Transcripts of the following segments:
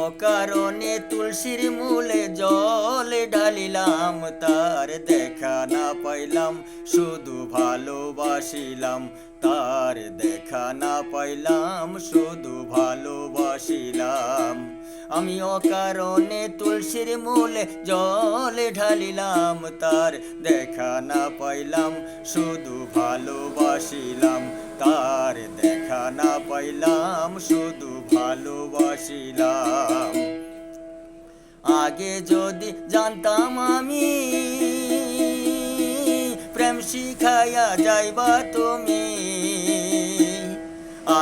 অকারণে তুলসীর মূলে জল ঢালিলাম, তার দেখা না পাইলাম শুধু ভালোবাসিলাম, তার দেখা না পাইলাম শুধু ভালোবাসিলাম। আমি অকারণে তুলসীর মূলে জল ঢালিলাম, তার দেখা না পাইলাম শুধু ভালোবাসিলাম, তার দেখা না পাইলাম শুধু ভালোবাসিলাম। আগে যদি জানতাম আমি প্রেম শিখাইয়া যাইবা তুমি,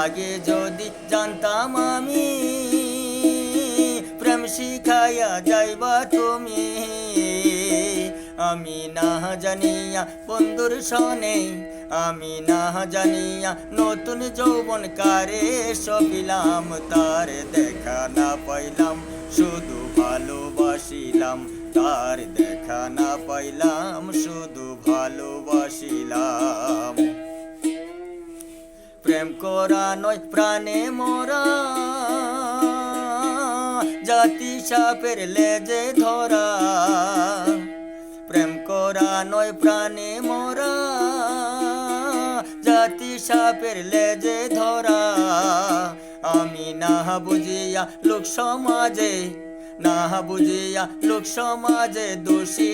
আগে যদি জানতাম আমি প্রেম শিখাইয়া যাইবা তুমি, আমি না জানিয়া বন্ধুর সনে, আমি না জানিয়া নতুন যৌবন কারে সপিলাম, তার দেখা না পাইলাম শুধু ভালোবাসিলাম, তার দেখা না পাইলাম শুধু ভালোবাসিলাম। প্রেম করা নয় প্রাণে মরা, জাতি সাপের লেজে ধরা, প্রেম করা নয় প্রাণে মরা, জাতি সাপের লেজে ধরা। আমি না বুঝিয়া লোক সমাজে, না বুঝিয়া লোক সমাজে দোষী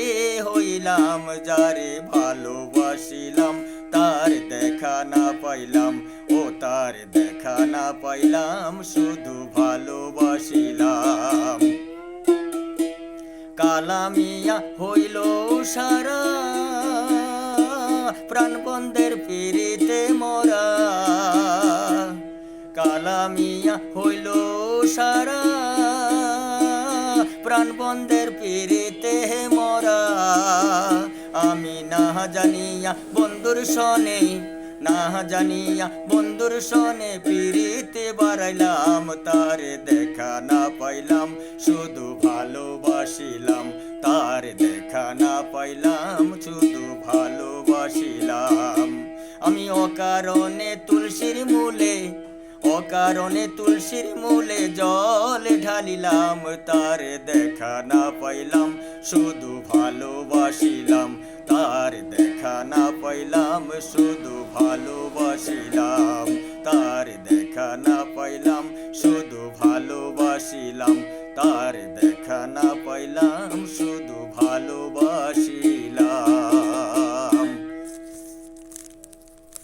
হইলাম, যারে ভালোবাসিলাম তার দেখা না পাইলাম, ও তার দেখা না পাইলাম শুধু ভালোবাসিলাম। কালামিয়া হইল সারা, প্রাণবন্ধের পিরিতে মরা, কালামিয়া হইল সারা, প্রাণবন্ধের পিরিতে মরা। আমি না জানিয়া বন্ধুর সনে, না জানিয়া বন্ধুর সনে পিরিতে বাড়াইলাম, তার দেখা না পাইলাম শুধু ভালোবাসিলাম, তার দেখা না পাইলাম শুধু ভালোবাসিলাম। আমি অকারণে তুলসীর মূলে, অকারণে তুলসীর মূলে জল ঢালিলাম, তার দেখা না পাইলাম শুধু ভালোবাসিলাম, তার দেখা না পাইলাম শুধু ভালোবাসিলাম, তার দেখা না পাইলাম শুধু ভালোবাসিলাম, তার দেখা না পাইলাম শুধু ভালোবাসিলাম।